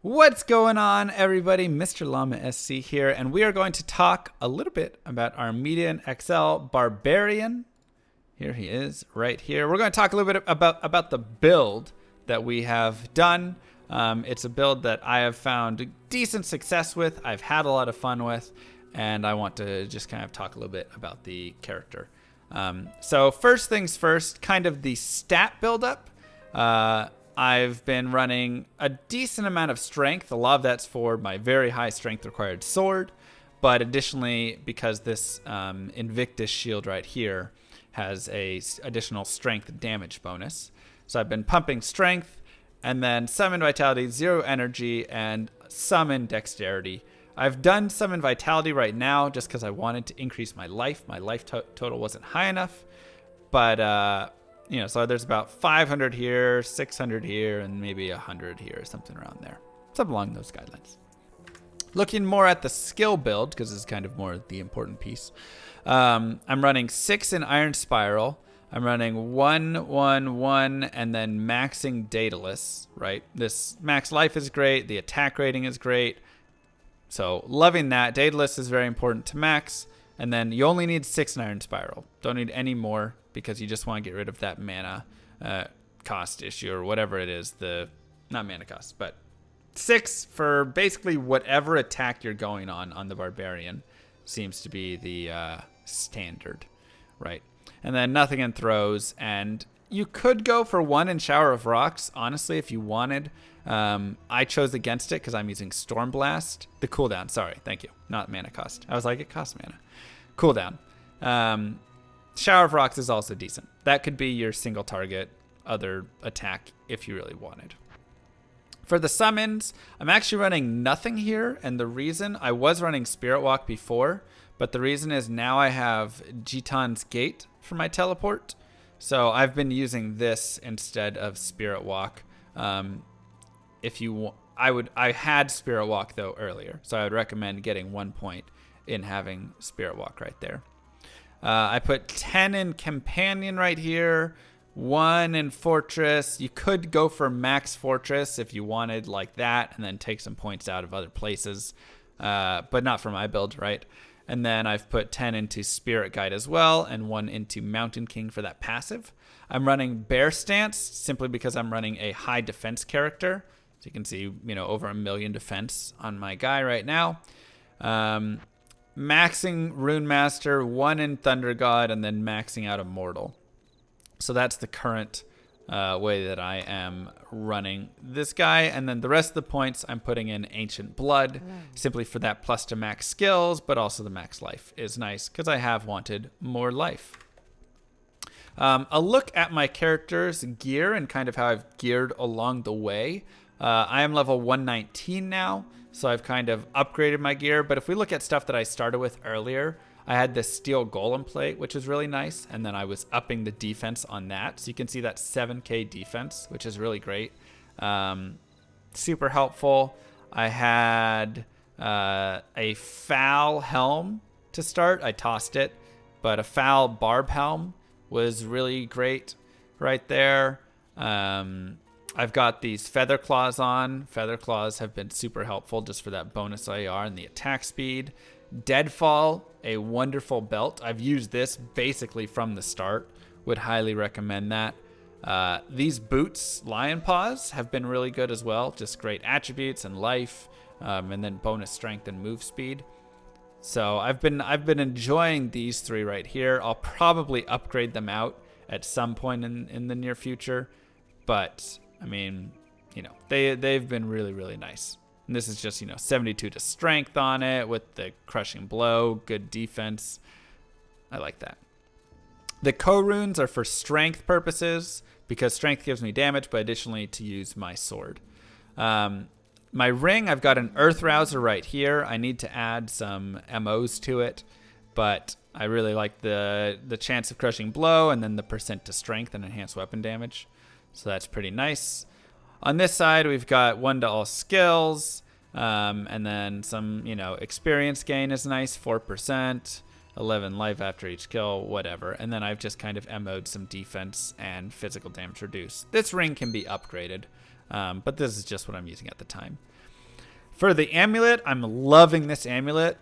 What's going on, everybody? Mr. Llama SC here, and we are going to talk a little bit about our Median XL Barbarian. Here he is, right here. We're going to talk a little bit about the build that we have done. It's a build that I have found decent success with, I've had a lot of fun with, and I want to just kind of talk a little bit about the character. So first things first, kind of the stat buildup. I've been running a decent amount of strength. A lot of that's for my very high strength required sword. But additionally, because this Invictus shield right here has a additional strength damage bonus. So I've been pumping strength and then summon vitality, 0 energy, and summon dexterity. I've done summon vitality right now just because I wanted to increase my life. My life total wasn't high enough. But so there's about 500 here, 600 here, and maybe 100 here, something around there. Something along those guidelines. Looking more at the skill build, because this is kind of more the important piece. I'm running 6 in Iron Spiral. I'm running 1, 1, 1, and then maxing Daedalus, right? This max life is great. The attack rating is great. So loving that. Daedalus is very important to max. And then you only need 6 in Iron Spiral. Don't need any more because you just want to get rid of that mana cost issue or whatever it is. Not mana cost, but 6 for basically whatever attack you're going on the Barbarian seems to be the standard, right? And then nothing in throws. And you could go for 1 in Shower of Rocks, honestly, if you wanted. I chose against it because I'm using Storm Blast. The cooldown, sorry, thank you. Not mana cost. I was like, it costs mana. Cooldown. Shower of Rocks is also decent. That could be your single target other attack if you really wanted. For the summons, I'm actually running nothing here, and the reason, I was running Spirit Walk before, but the reason is now I have Gitan's Gate for my teleport, so I've been using this instead of Spirit Walk. I had Spirit Walk though earlier, so I would recommend getting 1 point in having Spirit Walk right there. I put 10 in Companion right here, 1 in Fortress. You could go for Max Fortress if you wanted like that and then take some points out of other places, but not for my build, right? And then I've put 10 into Spirit Guide as well and 1 into Mountain King for that passive. I'm running Bear Stance simply because I'm running a high defense character. So you can see, over 1 million defense on my guy right now. Maxing Rune Master, 1 in Thunder God, and then maxing out Immortal. So that's the current way that I am running this guy. And then the rest of the points I'm putting in Ancient Blood, simply for that plus to max skills, but also the max life is nice because I have wanted more life. A look at my character's gear and kind of how I've geared along the way. I am level 119 now, so I've kind of upgraded my gear. But if we look at stuff that I started with earlier, I had this Steel Golem plate, which was really nice. And then I was upping the defense on that. So you can see that 7k defense, which is really great. Super helpful. I had a Foul Helm to start. I tossed it. But a Foul Barb Helm was really great right there. I've got these Feather Claws on. Feather Claws have been super helpful just for that bonus IR and the attack speed. Deadfall, a wonderful belt. I've used this basically from the start. Would highly recommend that. These boots, Lion Paws, have been really good as well. Just great attributes and life, and then bonus strength and move speed. So I've been enjoying these 3 right here. I'll probably upgrade them out at some point in the near future, but I mean, they've been really, really nice. And this is just, 72 to strength on it with the crushing blow, good defense. I like that. The co-runes are for strength purposes because strength gives me damage, but additionally to use my sword. My ring, I've got an Earth Rouser right here. I need to add some MOs to it, but I really like the chance of crushing blow and then the percent to strength and enhanced weapon damage. So that's pretty nice. On this side, we've got 1 to all skills, and then some, experience gain is nice, 4%, 11 life after each kill, whatever. And then I've just kind of MO'd some defense and physical damage reduced. This ring can be upgraded, but this is just what I'm using at the time. For the amulet, I'm loving this amulet.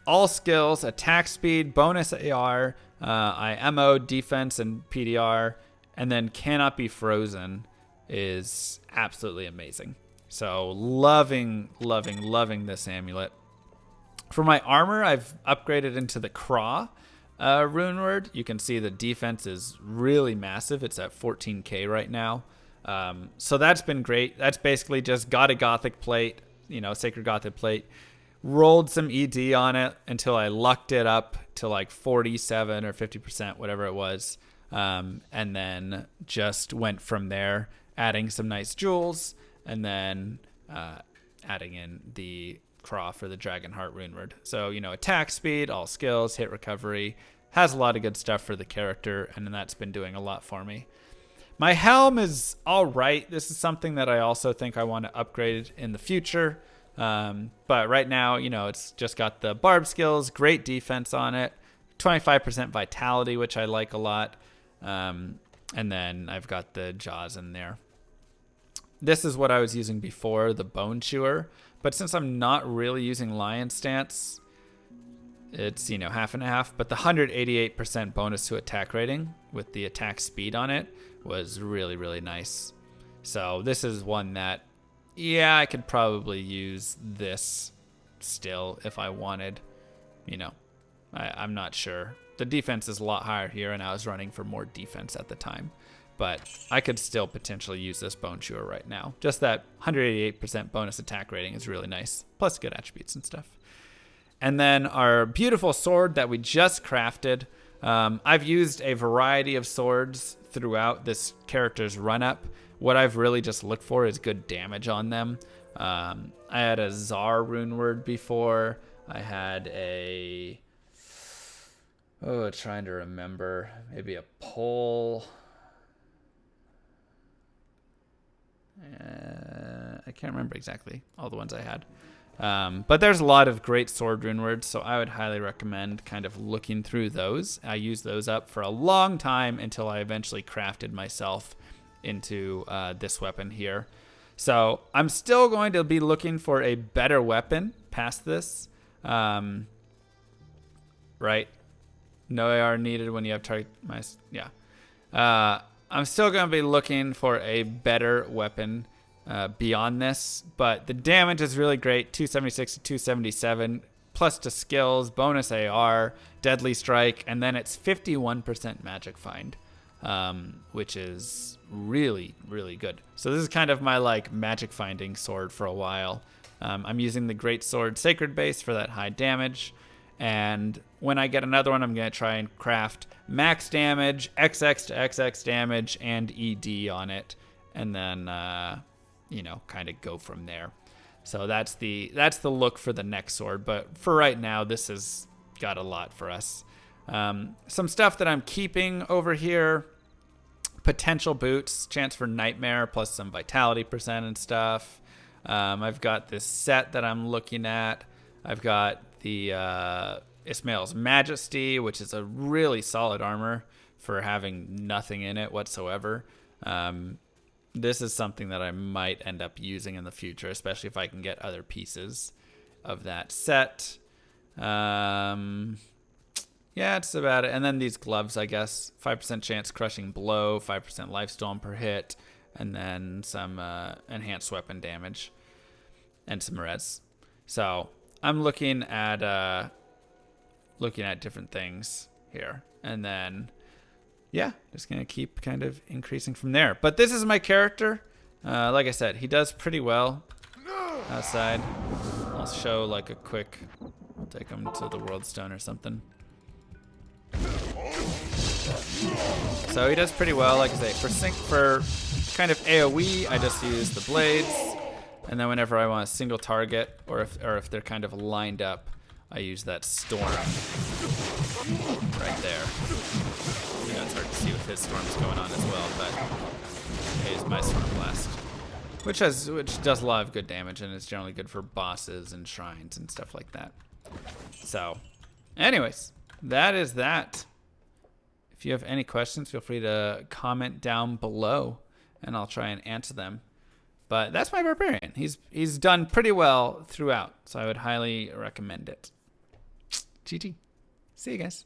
All skills, attack speed, bonus AR, IMO, defense, and PDR, and then cannot be frozen is absolutely amazing. So loving this amulet. For my armor, I've upgraded into the Craw rune word. You can see the defense is really massive. It's at 14k right now. So that's been great. That's basically just got a Gothic plate, Sacred Gothic plate, rolled some ED on it until I lucked it up to like 47 or 50%, whatever it was. And then just went from there, adding some nice jewels, and then adding in the Craw for the Dragonheart runeword. So, attack speed, all skills, hit recovery, has a lot of good stuff for the character, and that's been doing a lot for me. My helm is all right. This is something that I also think I want to upgrade in the future. But right now, it's just got the Barb skills, great defense on it, 25% vitality, which I like a lot. And then I've got the jaws in there. This is what I was using before, the Bone Chewer. But since I'm not really using Lion Stance, it's, half and half. But the 188% bonus to attack rating with the attack speed on it was really, really nice. So this is one that, yeah, I could probably use this still if I wanted. I'm not sure. The defense is a lot higher here, and I was running for more defense at the time. But I could still potentially use this Bone Chewer right now. Just that 188% bonus attack rating is really nice. Plus good attributes and stuff. And then our beautiful sword that we just crafted. I've used a variety of swords throughout this character's run-up. What I've really just looked for is good damage on them. I had a Tsar rune word before. I had a... trying to remember. Maybe a pole... I can't remember exactly all the ones I had. But there's a lot of great sword rune words, so I would highly recommend kind of looking through those. I used those up for a long time until I eventually crafted myself into this weapon here. So I'm still going to be looking for a better weapon past this. Right? No AR needed when you have target... Yeah. I'm still going to be looking for a better weapon beyond this, but the damage is really great, 276 to 277, plus to skills, bonus AR, deadly strike, and then it's 51% magic find, which is really, really good. So this is kind of my magic finding sword for a while. I'm using the great sword sacred base for that high damage. And when I get another one, I'm going to try and craft max damage, XX to XX damage, and ED on it. And then, kind of go from there. So that's the look for the next sword. But for right now, this has got a lot for us. Some stuff that I'm keeping over here. Potential boots, chance for nightmare, plus some vitality percent and stuff. I've got this set that I'm looking at. I've got the Ismail's Majesty, which is a really solid armor for having nothing in it whatsoever. This is something that I might end up using in the future, especially if I can get other pieces of that set. Yeah, it's about it. And then these gloves, I guess. 5% chance crushing blow, 5% lifesteal per hit, and then some enhanced weapon damage and some res. So I'm looking at different things here, and then just gonna keep kind of increasing from there. But this is my character. Like I said, he does pretty well outside. I'll show a quick. I'll take him to the World Stone or something. So he does pretty well, like I say. For kind of AOE, I just use the blades. And then whenever I want a single target, or if they're kind of lined up, I use that storm right there. It's hard to see with his storms going on as well, but I use my storm blast, which does a lot of good damage and is generally good for bosses and shrines and stuff like that. So, anyways, that is that. If you have any questions, feel free to comment down below, and I'll try and answer them. But that's my Barbarian. He's done pretty well throughout, so I would highly recommend it. GG. See you guys.